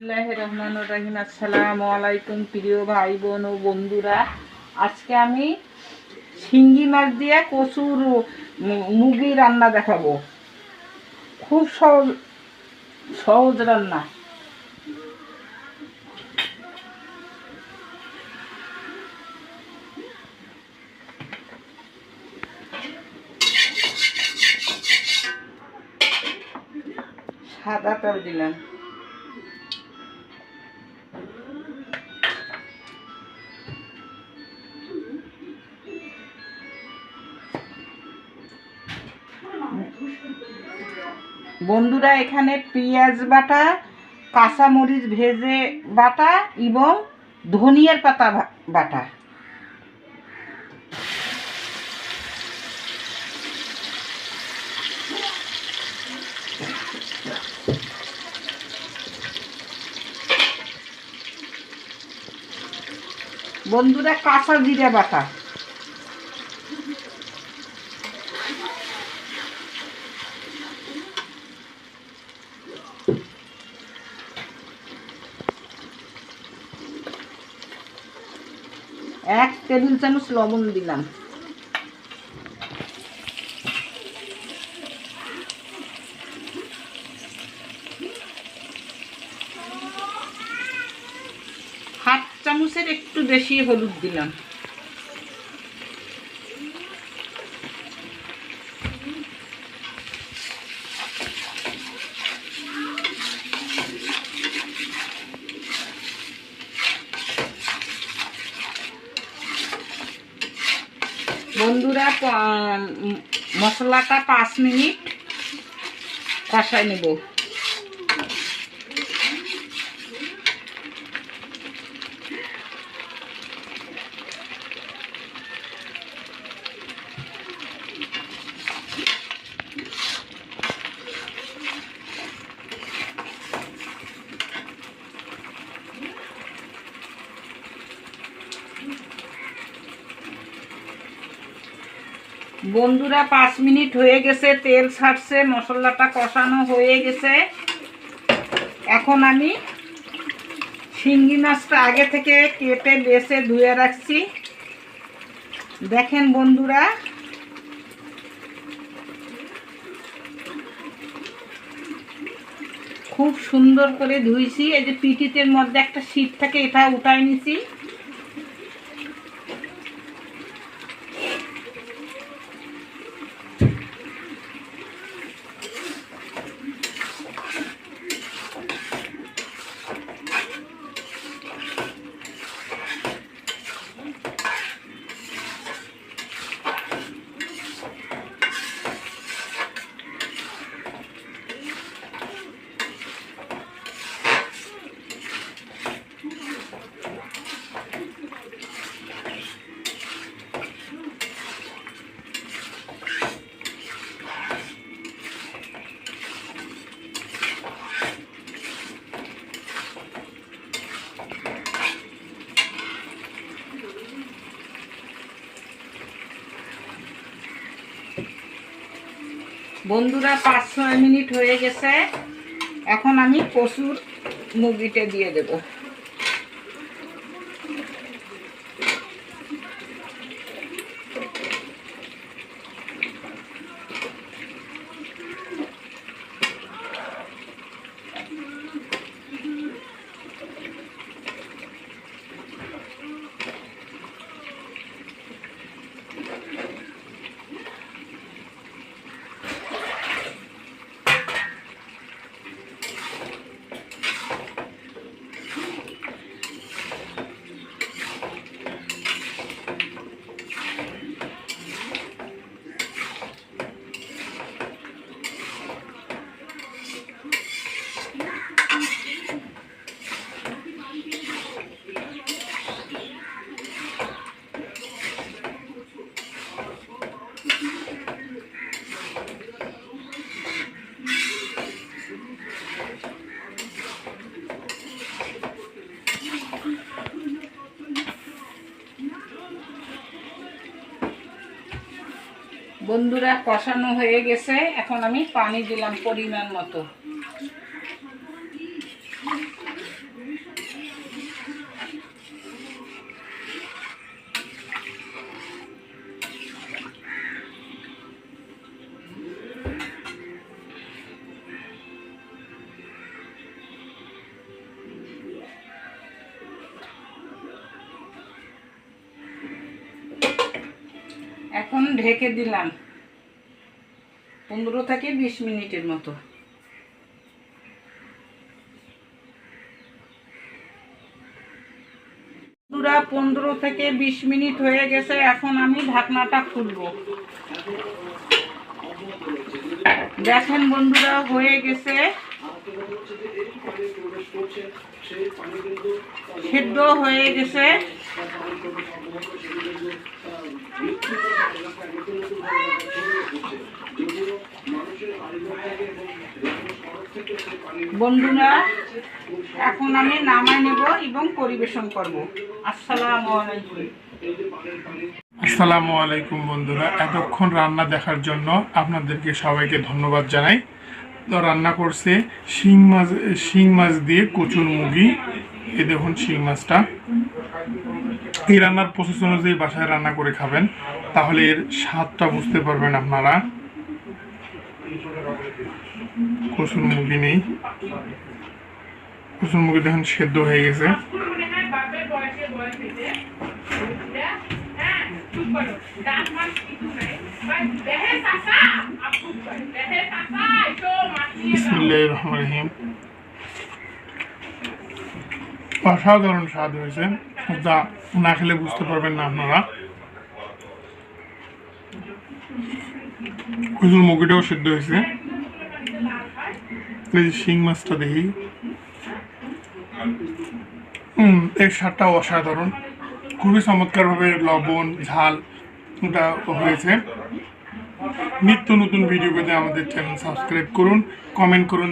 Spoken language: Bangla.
রহিম। আসসালামু আলাইকুম প্রিয় ভাই বোন ও বন্ধুরা। আজকে আমি শিঙ্গি মাছ দিয়ে কচুর মুগি রান্না দেখাবো। খুব সহজ সহজ রান্না। সাদা তেল দিলাম, বন্ধুরা এখানে পেঁয়াজ বাটা, কাঁচামরিচ ভেজে বাটা এবং ধনিয়ার পাতা বাটা। বন্ধুরা কাঁচা জিরা বাটা, এক টেবিল চামচ লবণ দিলাম, হাফ চামচের একটু বেশি হলুদ দিলাম, বন্ধুরা মশলাটা 5 মিনিট কষাই নেব। বন্ধুরা 5 মিনিট হয়ে গেছে, তেল ছাড়ছে, মশলাটা কষানো হয়ে গেছে। এখন আমি শিঙ্গি মাছটা আগে থেকে কেটে বেছে ধুয়ে রাখছি। দেখেন বন্ধুরা, খুব সুন্দর করে ধুইছি। এই যে পিঠিতের মধ্যে একটা শীট থাকে, এটা উঠাই নিছি। বন্ধুরা 5-6 মিনিট হয়ে গেছে। এখন আমি কচুর মুগিটা দিয়ে দেব। বন্ধুরা কষানো হয়ে গেছে, এখন আমি পানি দিলাম পরিমাণ মতো। এখন ঢেকে দিলাম 15 থেকে 20 মিনিটের মতো। বন্ধুরা 15 থেকে 20 মিনিট হয়ে গেছে, এখন আমি ঢাকনাটা খুলবো। দেখেন বন্ধুরা হয়ে গেছে, সিদ্ধ হয়ে গেছে। বন্ধুরা এখন আমি নামাই নেব এবং পরিবেশন করব। আসসালামু আলাইকুম। আসসালামু আলাইকুম বন্ধুরা, এতক্ষণ রান্না দেখার জন্য আপনাদেরকে সবাইকে ধন্যবাদ জানাই। তো রান্না করছে শিং মাছ দিয়ে কচুর মুগি। এই দেখুন শিং মাছটা। এই রান্নার প্রসেস অনুযায়ী বাসায় রান্না করে খাবেন, তাহলে এর স্বাদটা বুঝতে পারবেন আপনারা। কচুর মুগি নেই, কচুর মুগি দেখুন সেদ্ধ হয়ে গেছে। বিসমিল্লাহির রহমানির রহিম। অসাধারণ স্বাদ হয়েছে, যা না খেলে বুঝতে পারবেন না আপনারা। কচুর মুগিটাও সিদ্ধ হয়েছে। এই যে শিং মাছটা দেখি, এর স্বাদটা অসাধারণ, খুবই চমৎকারভাবে লবণ ঝাল ওটা হয়েছে। নিত্য নতুন ভিডিও পেতে আমাদের চ্যানেল সাবস্ক্রাইব করুন, কমেন্ট করুন,